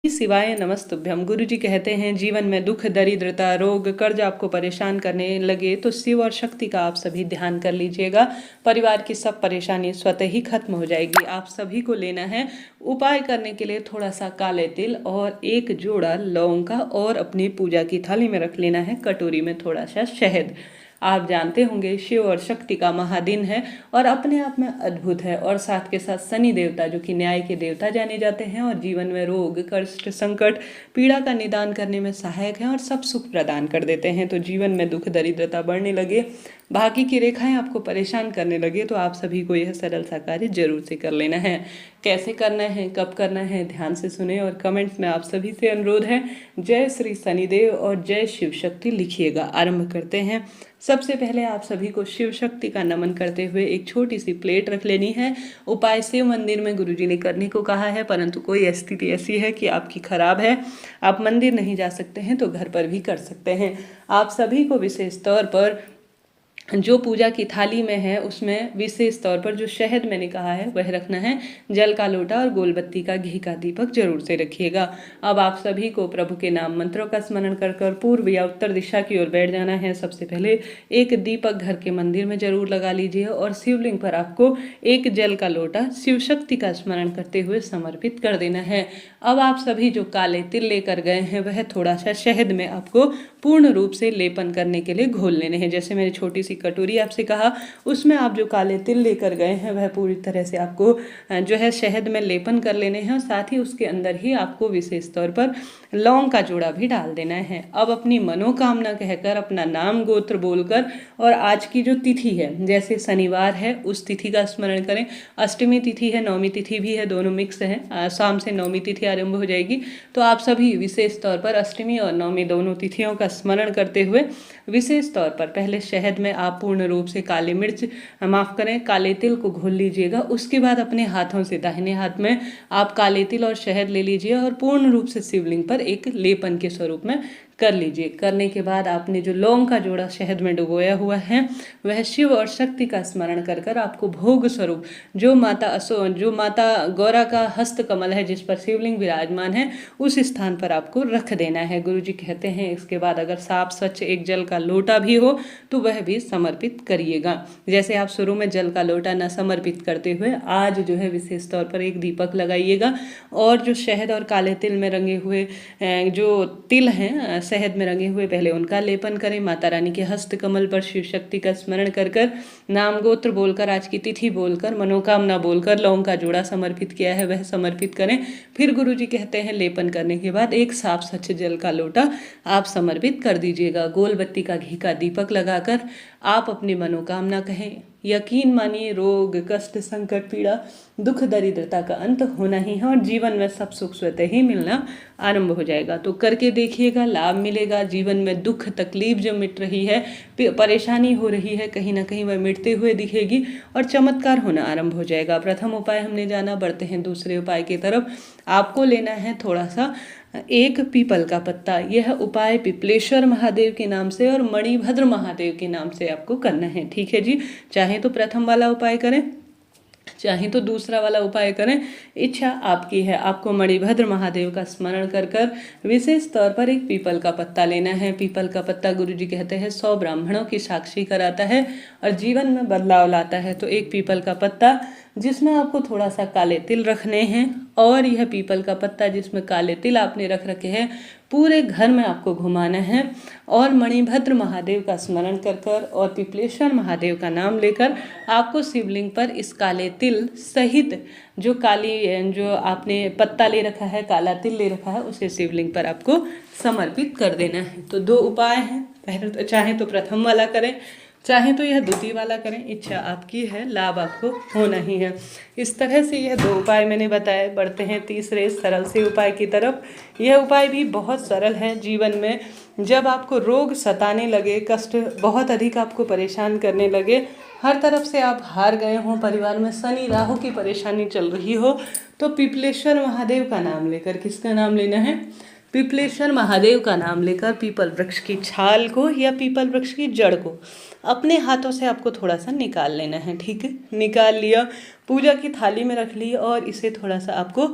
शिवाय नमस्तुभ्यम। गुरु जी कहते हैं जीवन में दुख, दरिद्रता, रोग, कर्ज आपको परेशान करने लगे तो शिव और शक्ति का आप सभी ध्यान कर लीजिएगा। परिवार की सब परेशानी स्वतः ही खत्म हो जाएगी। आप सभी को लेना है उपाय करने के लिए थोड़ा सा काले तिल और एक जोड़ा लौंग का, और अपनी पूजा की थाली में रख लेना है कटोरी में थोड़ा सा शहद। आप जानते होंगे शिव और शक्ति का महादिन है और अपने आप में अद्भुत है, और साथ के साथ शनि देवता जो कि न्याय के देवता जाने जाते हैं और जीवन में रोग, कष्ट, संकट, पीड़ा का निदान करने में सहायक हैं और सब सुख प्रदान कर देते हैं। तो जीवन में दुख, दरिद्रता बढ़ने लगे, भाग्य की रेखाएं आपको परेशान करने लगे, तो आप सभी को यह सरल सा कार्य जरूर से कर लेना है। कैसे करना है, कब करना है, ध्यान से सुने और कमेंट्स में आप सभी से अनुरोध है जय श्री शनिदेव और जय शिव शक्ति लिखिएगा। आरंभ करते हैं। सबसे पहले आप सभी को शिव शक्ति का नमन करते हुए एक छोटी सी प्लेट रख लेनी है। उपाय शिव मंदिर में गुरुजी ने करने को कहा है, परंतु कोई स्थिति ऐसी है कि आपकी खराब है, आप मंदिर नहीं जा सकते हैं, तो घर पर भी कर सकते हैं। आप सभी को विशेष तौर पर जो पूजा की थाली में है उसमें विशेष तौर पर जो शहद मैंने कहा है वह रखना है, जल का लोटा और गोलबत्ती का घी का दीपक जरूर से रखिएगा। अब आप सभी को प्रभु के नाम मंत्रों का स्मरण कर कर पूर्व या उत्तर दिशा की ओर बैठ जाना है। सबसे पहले एक दीपक घर के मंदिर में जरूर लगा लीजिए और शिवलिंग पर आपको एक जल का लोटा शिव शक्ति का स्मरण करते हुए समर्पित कर देना है। अब आप सभी जो काले तिल लेकर गए हैं वह थोड़ा सा शहद में आपको पूर्ण रूप से लेपन करने के लिए घोल लेने हैं। जैसे मैंने छोटी सी कटोरी आपसे कहा, उसमें आप जो काले तिल लेकर गए हैं वह पूरी तरह से आपको जो है शहद में लेपन कर लेने हैं, और साथ ही उसके अंदर ही आपको विशेष तौर पर लौंग का जोड़ा भी डाल देना है। अब अपनी मनोकामना कहकर अपना नाम गोत्र बोलकर, और आज की जो तिथि है जैसे शनिवार है उस तिथि का स्मरण करें, अष्टमी तिथि है, नौमी तिथि भी है, दोनों मिक्स है, शाम से नौमी तिथि आरंभ हो जाएगी। तो आप सभी विशेष तौर पर अष्टमी और नौमी दोनों तिथियों का स्मरण करते हुए विशेष तौर पर पहले शहद में आप पूर्ण रूप से काली मिर्च, माफ करें, काले तिल को घोल लीजिएगा। उसके बाद अपने हाथों से दाहिने हाथ में आप काले तिल और शहद ले लीजिए और पूर्ण रूप से शिवलिंग पर एक लेपन के स्वरूप में कर लीजिए। करने के बाद आपने जो लौंग का जोड़ा शहद में डुबोया हुआ है वह शिव और शक्ति का स्मरण कर कर आपको भोग स्वरूप जो माता गौरा का हस्त कमल है जिस पर शिवलिंग विराजमान है उस स्थान पर आपको रख देना है। गुरुजी कहते हैं इसके बाद अगर साफ स्वच्छ एक जल का लोटा भी हो तो वह भी समर्पित करिएगा। जैसे आप शुरू में जल का लोटा न समर्पित करते हुए आज जो है विशेष तौर पर एक दीपक लगाइएगा, और जो शहद और काले तिल में रंगे हुए जो तिल हैं शहद में रंगे हुए पहले उनका लेपन करें। माता रानी के हस्त कमल पर शिव शक्ति का स्मरण कर कर, नाम गोत्र बोलकर, आज की तिथि बोलकर, मनोकामना बोलकर लौंग का जोड़ा समर्पित किया है वह समर्पित करें। फिर गुरुजी कहते हैं लेपन करने के बाद एक साफ स्वच्छ जल का लोटा आप समर्पित कर दीजिएगा। गोल बत्ती का घी का दीपक लगाकर आप अपनी मनोकामना कहें। यकीन मानिए रोग, कष्ट, संकट, पीड़ा, दुख, दरिद्रता का अंत होना ही है और जीवन में सब सुख स्वतः ही मिलना आरंभ हो जाएगा। तो करके देखिएगा, लाभ मिलेगा। जीवन में दुख तकलीफ जो मिट रही है, परेशानी हो रही है, कहीं ना कहीं वह मिटते हुए दिखेगी और चमत्कार होना आरंभ हो जाएगा। प्रथम उपाय हमने जाना, बढ़ते हैं दूसरे उपाय की तरफ। आपको लेना है थोड़ा सा एक पीपल का पत्ता। यह उपाय पिपलेश्वर महादेव के नाम से और मणिभद्र महादेव के नाम से आपको करना है, ठीक है जी। चाहे तो प्रथम वाला उपाय करें, चाहे तो दूसरा वाला उपाय करें, इच्छा आपकी है। आपको मणिभद्र महादेव का स्मरण कर कर विशेष तौर पर एक पीपल का पत्ता लेना है। पीपल का पत्ता गुरुजी कहते हैं 100 ब्राह्मणों की साक्षी कराता है और जीवन में बदलाव लाता है। तो एक पीपल का पत्ता जिसमें आपको थोड़ा सा काले तिल रखने हैं, और यह पीपल का पत्ता जिसमें काले तिल आपने रख रखे हैं पूरे घर में आपको घुमाना है, और मणिभद्र महादेव का स्मरण कर कर और पिपलेश्वर महादेव का नाम लेकर आपको शिवलिंग पर इस काले तिल सहित जो आपने पत्ता ले रखा है, काला तिल ले रखा है, उसे शिवलिंग पर आपको समर्पित कर देना है। तो दो उपाय हैं, पहले तो चाहे तो प्रथम वाला करें, चाहे तो यह द्वितीय वाला करें, इच्छा आपकी है, लाभ आपको होना ही है। इस तरह से यह दो उपाय मैंने बताए। बढ़ते हैं तीसरे सरल से उपाय की तरफ। यह उपाय भी बहुत सरल है। जीवन में जब आपको रोग सताने लगे, कष्ट बहुत अधिक आपको परेशान करने लगे, हर तरफ से आप हार गए हों, परिवार में शनि राहु की परेशानी चल रही हो, तो पिपलेश्वर महादेव का नाम लेकर, किसका नाम लेना है, पिपलेश्वर महादेव का नाम लेकर पीपल वृक्ष की छाल को या पीपल वृक्ष की जड़ को अपने हाथों से आपको थोड़ा सा निकाल लेना है, ठीक है। निकाल लिया, पूजा की थाली में रख ली, और इसे थोड़ा सा आपको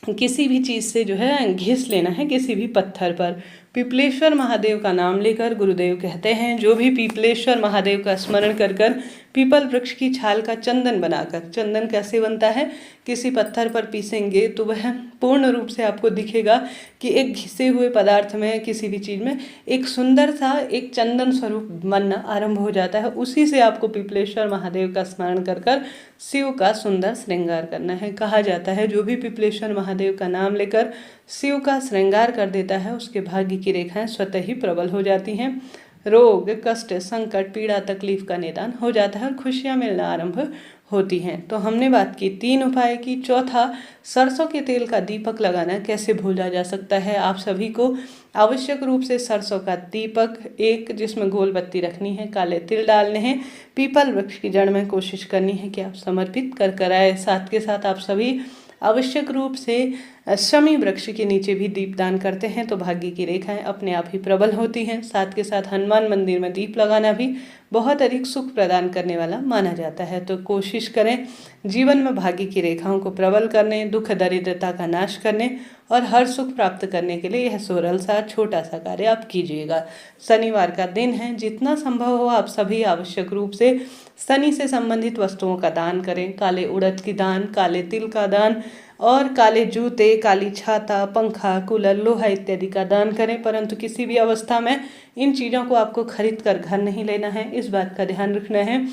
किसी भी चीज़ से जो है घिस लेना है, किसी भी पत्थर पर। पीपलेश्वर महादेव का नाम लेकर गुरुदेव कहते हैं, जो भी पीपलेश्वर महादेव का स्मरण कर कर पीपल वृक्ष की छाल का चंदन बनाकर, चंदन कैसे बनता है, किसी पत्थर पर पीसेंगे तो वह पूर्ण रूप से आपको दिखेगा कि एक घिसे हुए पदार्थ में, किसी भी चीज़ में एक सुंदर सा एक चंदन स्वरूप बनना आरंभ हो जाता है। उसी से आपको पीपलेश्वर महादेव का स्मरण कर कर शिव का सुंदर श्रृंगार करना है। कहा जाता है जो भी पीपलेश्वर महादेव का नाम लेकर शिव का श्रृंगार कर देता है, उसके भाग्य की रेखाएं स्वतः ही प्रबल हो जाती हैं। रोग, कष्ट, संकट, पीड़ा, तकलीफ का निदान हो जाता है और खुशियां मिलना आरंभ होती हैं। तो हमने बात की 3 उपाय की। चौथा, सरसों के तेल का दीपक लगाना कैसे भूला जा सकता है। आप सभी को आवश्यक रूप से सरसों का दीपक, एक जिसमें गोल बत्ती रखनी है, काले तिल डालने हैं, पीपल वृक्ष की जड़ में कोशिश करनी है कि आप समर्पित कर आए। साथ के साथ आप सभी आवश्यक रूप से शमी वृक्ष के नीचे भी दीपदान करते हैं तो भाग्य की रेखाएं अपने आप ही प्रबल होती हैं। साथ के साथ हनुमान मंदिर में दीप लगाना भी बहुत अधिक सुख प्रदान करने वाला माना जाता है। तो कोशिश करें जीवन में भाग्य की रेखाओं को प्रबल करने, दुख दरिद्रता का नाश करने और हर सुख प्राप्त करने के लिए यह सरल सा छोटा सा कार्य आप कीजिएगा। शनिवार का दिन है, जितना संभव हो आप सभी आवश्यक रूप से शनि से संबंधित वस्तुओं का दान करें। काले उड़द की दान, काले तिल का दान और काले जूते, काली छाता, पंखा, कूलर, लोहा इत्यादि का दान करें। परंतु किसी भी अवस्था में इन चीज़ों को आपको खरीद कर घर नहीं लेना है, इस बात का ध्यान रखना है।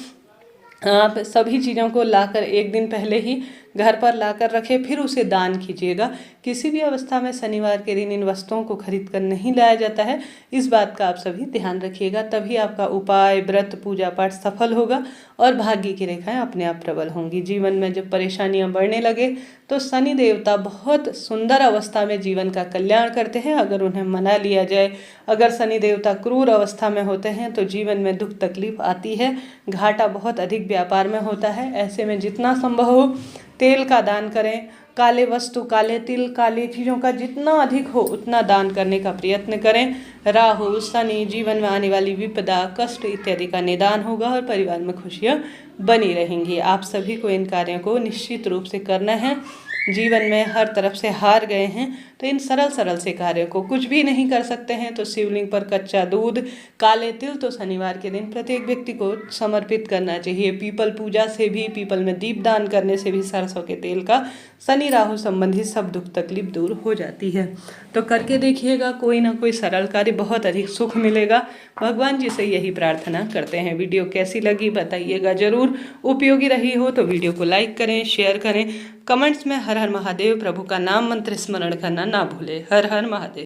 आप सभी चीज़ों को लाकर एक दिन पहले ही घर पर लाकर रखें, फिर उसे दान कीजिएगा। किसी भी अवस्था में शनिवार के दिन इन वस्तुओं को खरीद कर नहीं लाया जाता है, इस बात का आप सभी ध्यान रखिएगा। तभी आपका उपाय, व्रत, पूजा पाठ सफल होगा और भाग्य की रेखाएं अपने आप प्रबल होंगी। जीवन में जब परेशानियां बढ़ने लगे तो शनि देवता बहुत सुंदर अवस्था में जीवन का कल्याण करते हैं अगर उन्हें मना लिया जाए। अगर शनि देवता क्रूर अवस्था में होते हैं तो जीवन में दुख तकलीफ आती है, घाटा बहुत अधिक व्यापार में होता है। ऐसे में जितना संभव हो तेल का दान करें, काले वस्तु, काले तिल, काली चीज़ों का जितना अधिक हो उतना दान करने का प्रयत्न करें। राहु, शनि, जीवन में आने वाली विपदा, कष्ट इत्यादि का निदान होगा और परिवार में खुशियां बनी रहेंगी। आप सभी को इन कार्यों को निश्चित रूप से करना है। जीवन में हर तरफ से हार गए हैं तो इन सरल से कार्यों को, कुछ भी नहीं कर सकते हैं तो शिवलिंग पर कच्चा दूध, काले तिल तो शनिवार के दिन प्रत्येक व्यक्ति को समर्पित करना चाहिए। पीपल पूजा से भी, पीपल में दीप दान करने से भी सरसों के तेल का शनि राहु संबंधी सब दुख तकलीफ दूर हो जाती है। तो करके देखिएगा, कोई ना कोई सरल कार्य, बहुत अधिक सुख मिलेगा। भगवान जी से यही प्रार्थना करते हैं। वीडियो कैसी लगी बताइएगा जरूर। उपयोगी रही हो तो वीडियो को लाइक करें, शेयर करें। कमेंट्स में हर हर महादेव प्रभु का नाम मंत्र स्मरण करना ना भूलें। हर हर महादेव।